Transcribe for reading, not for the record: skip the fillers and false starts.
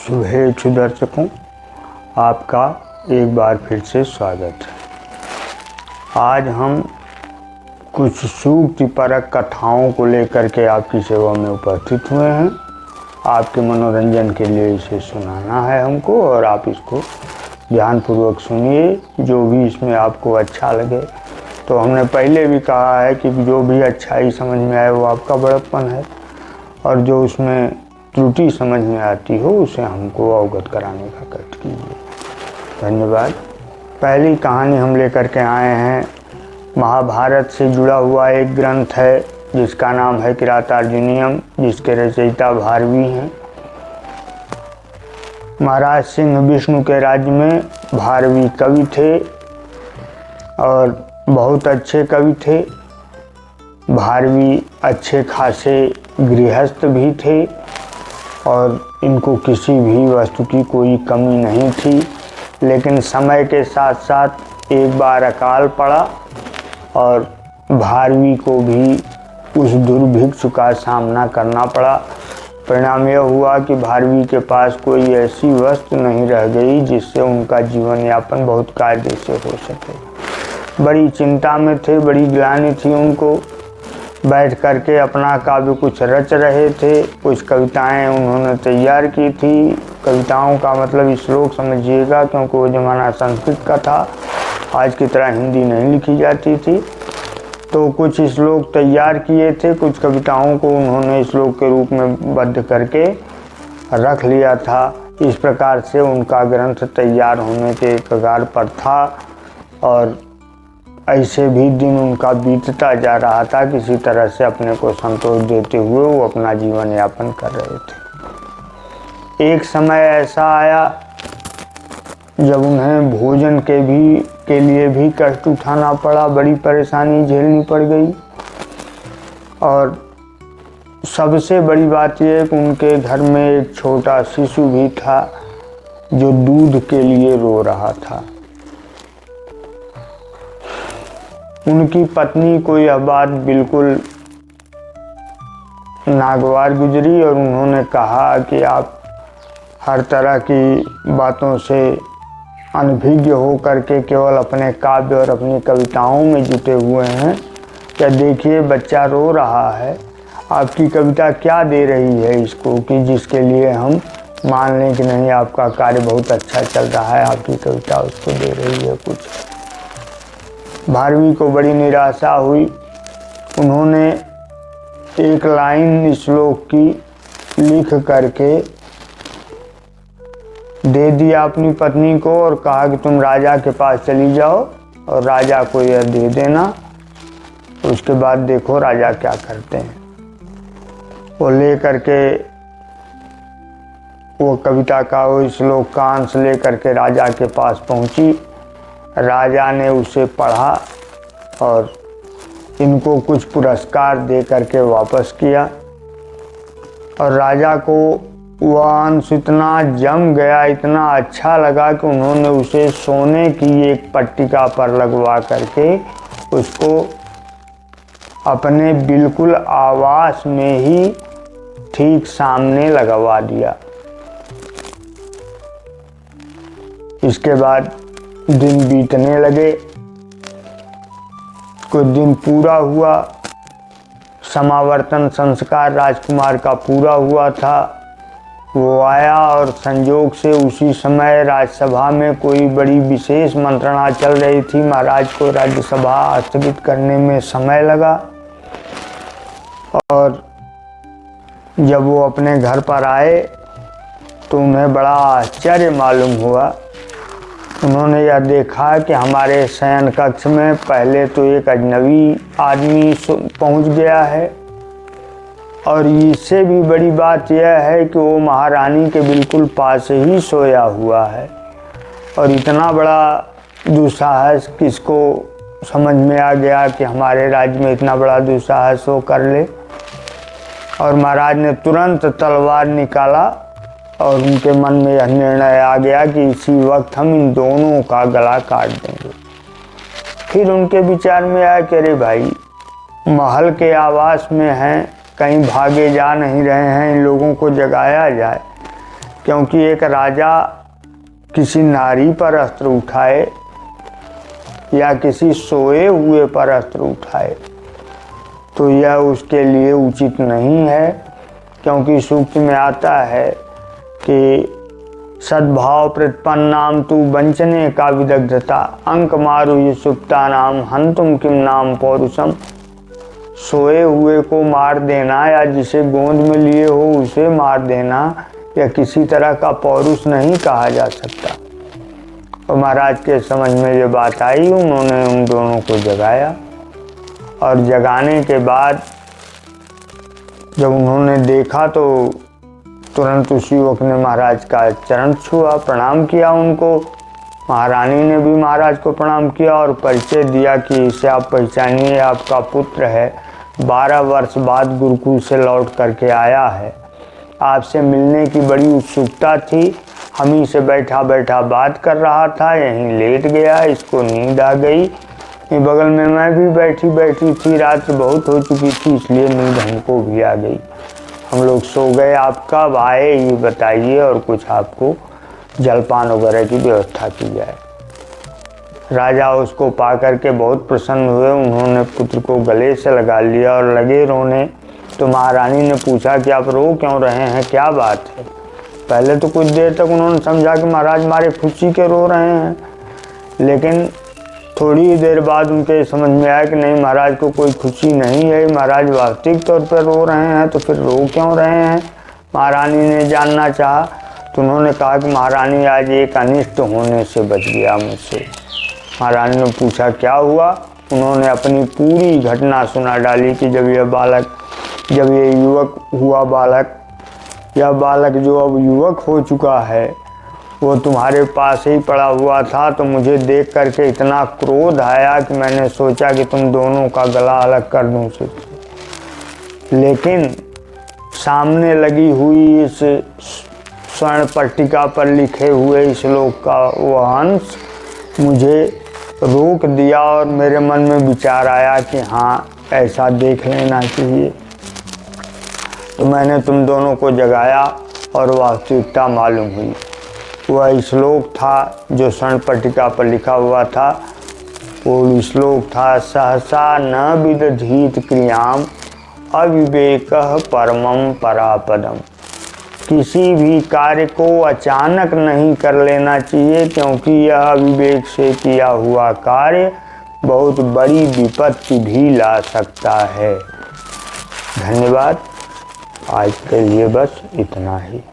शुभेच्छु दर्शकों, आपका एक बार फिर से स्वागत है। आज हम कुछ सूक्तिपरक कथाओं को लेकर के आपकी सेवा में उपस्थित हुए हैं। आपके मनोरंजन के लिए इसे सुनाना है हमको, और आप इसको ध्यानपूर्वक सुनिए। जो भी इसमें आपको अच्छा लगे, तो हमने पहले भी कहा है कि जो भी अच्छाई समझ में आए वो आपका बड़प्पन है, और जो उसमें त्रुटि समझ में आती हो उसे हमको अवगत कराने का कष्ट कीजिए। धन्यवाद। पहली कहानी हम लेकर के आए हैं, महाभारत से जुड़ा हुआ एक ग्रंथ है जिसका नाम है किरातार्जुनीयम, जिसके रचयिता भारवी हैं। महाराज सिंह विष्णु के राज्य में भारवी कवि थे और बहुत अच्छे कवि थे। भारवी अच्छे खासे गृहस्थ भी थे और इनको किसी भी वस्तु की कोई कमी नहीं थी। लेकिन समय के साथ साथ एक बार अकाल पड़ा और भारवी को भी उस दुर्भिक्ष का सामना करना पड़ा। परिणाम यह हुआ कि भारवी के पास कोई ऐसी वस्तु नहीं रह गई जिससे उनका जीवन यापन बहुत कायदे से हो सके। बड़ी चिंता में थे, बड़ी ग्लानि थी उनको। बैठ करके अपना काव्य कुछ रच रहे थे। कुछ कविताएं उन्होंने तैयार की थी। कविताओं का मतलब श्लोक समझिएगा, क्योंकि वो ज़माना संस्कृत का था, आज की तरह हिंदी नहीं लिखी जाती थी। तो कुछ श्लोक तैयार किए थे, कुछ कविताओं को उन्होंने श्लोक के रूप में बद्ध करके रख लिया था। इस प्रकार से उनका ग्रंथ तैयार होने के कगार पर था, और ऐसे भी दिन उनका बीतता जा रहा था। किसी तरह से अपने को संतोष देते हुए वो अपना जीवन यापन कर रहे थे। एक समय ऐसा आया जब उन्हें भोजन के लिए भी कष्ट उठाना पड़ा, बड़ी परेशानी झेलनी पड़ गई। और सबसे बड़ी बात यह है कि उनके घर में एक छोटा शिशु भी था जो दूध के लिए रो रहा था। उनकी पत्नी को यह बात बिल्कुल नागवार गुजरी और उन्होंने कहा कि आप हर तरह की बातों से अनभिज्ञ हो करके केवल अपने काव्य और अपनी कविताओं में जुटे हुए हैं। क्या देखिए, बच्चा रो रहा है, आपकी कविता क्या दे रही है इसको कि जिसके लिए हम मान लें कि नहीं, आपका कार्य बहुत अच्छा चल रहा है, आपकी कविता उसको दे रही है कुछ। भारवी को बड़ी निराशा हुई। उन्होंने एक लाइन श्लोक की लिख करके दे दिया अपनी पत्नी को और कहा कि तुम राजा के पास चली जाओ और राजा को यह दे देना। उसके बाद देखो राजा क्या करते हैं। वो ले करके वो कविता का वो श्लोक का अंश ले करके राजा के पास पहुंची। राजा ने उसे पढ़ा और इनको कुछ पुरस्कार दे करके वापस किया। और राजा को वह अंश इतना जम गया, इतना अच्छा लगा कि उन्होंने उसे सोने की एक पट्टिका पर लगवा करके उसको अपने बिल्कुल आवास में ही ठीक सामने लगवा दिया। इसके बाद दिन बीतने लगे। कुछ दिन पूरा हुआ, समावर्तन संस्कार राजकुमार का पूरा हुआ था। वो आया और संयोग से उसी समय राज्यसभा में कोई बड़ी विशेष मंत्रणा चल रही थी। महाराज को राज्यसभा स्थगित करने में समय लगा, और जब वो अपने घर पर आए तो उन्हें बड़ा आश्चर्य मालूम हुआ। उन्होंने यह देखा कि हमारे शयन कक्ष में पहले तो एक अजनबी आदमी पहुंच गया है, और इससे भी बड़ी बात यह है कि वो महारानी के बिल्कुल पास ही सोया हुआ है। और इतना बड़ा दुस्साहस किसको समझ में आ गया कि हमारे राज्य में इतना बड़ा दुस्साहस वो कर ले। और महाराज ने तुरंत तलवार निकाला और उनके मन में यह निर्णय आ गया कि इसी वक्त हम इन दोनों का गला काट देंगे। फिर उनके विचार में आया कि अरे भाई, महल के आवास में हैं, कहीं भागे जा नहीं रहे हैं, इन लोगों को जगाया जाए। क्योंकि एक राजा किसी नारी पर अस्त्र उठाए या किसी सोए हुए पर अस्त्र उठाए तो यह उसके लिए उचित नहीं है, क्योंकि सूक्त में आता है कि सद्भाव प्रतिपन्नाम तू वंचने का विदग्धता अंक मारु ये सुप्ता नाम हंतुम किम नाम पौरुषम। सोए हुए को मार देना या जिसे गोंद में लिए हो उसे मार देना या किसी तरह का पौरुष नहीं कहा जा सकता। और महाराज के समझ में ये बात आई, उन्होंने उन दोनों को जगाया और जगाने के बाद जब उन्होंने देखा तो तुरंत उस युवक ने महाराज का चरण छुआ, प्रणाम किया उनको। महारानी ने भी महाराज को प्रणाम किया और परिचय दिया कि इसे आप पहचानिए, आपका पुत्र है, 12 वर्ष बाद गुरुकुल से लौट करके आया है, आपसे मिलने की बड़ी उत्सुकता थी, हम ही से बैठा बैठा बात कर रहा था, यहीं लेट गया, इसको नींद आ गई। बगल में मैं भी बैठी थी, रात बहुत हो चुकी थी, इसलिए नींद हमको भी आ गई, हम लोग सो गए। आप कब आए ये बताइए और कुछ आपको जलपान वगैरह की व्यवस्था की जाए। राजा उसको पा करके बहुत प्रसन्न हुए, उन्होंने पुत्र को गले से लगा लिया और लगे रोने। तो महारानी ने पूछा कि आप रो क्यों रहे हैं, क्या बात है। पहले तो कुछ देर तक उन्होंने समझा कि महाराज मारे खुशी के रो रहे हैं, लेकिन थोड़ी देर बाद उनके समझ में आया कि नहीं, महाराज को कोई खुशी नहीं है, महाराज वास्तविक तौर पर रो रहे हैं, तो फिर रो क्यों रहे हैं। महारानी ने जानना चाहा तो उन्होंने कहा कि महारानी आज एक अनिष्ट होने से बच गया मुझसे। महारानी ने पूछा क्या हुआ, उन्होंने अपनी पूरी घटना सुना डाली कि जब ये युवक हुआ बालक, यह बालक जो अब युवक हो चुका है वो तुम्हारे पास ही पड़ा हुआ था, तो मुझे देख करके इतना क्रोध आया कि मैंने सोचा कि तुम दोनों का गला अलग कर दूं उससे। लेकिन सामने लगी हुई इस स्वर्ण पट्टिका पर लिखे हुए श्लोक का वो अंश मुझे रोक दिया और मेरे मन में विचार आया कि हाँ ऐसा देख लेना चाहिए। तो मैंने तुम दोनों को जगाया और वास्तविकता मालूम हुई। वह श्लोक था जो स्वर्ण पट्टिका पर लिखा हुआ था, वो श्लोक था सहसा न विदधीत क्रियाम अविवेकः परमं परापदम। किसी भी कार्य को अचानक नहीं कर लेना चाहिए, क्योंकि यह अविवेक से किया हुआ कार्य बहुत बड़ी विपत्ति भी ला सकता है। धन्यवाद। आज के लिए बस इतना ही।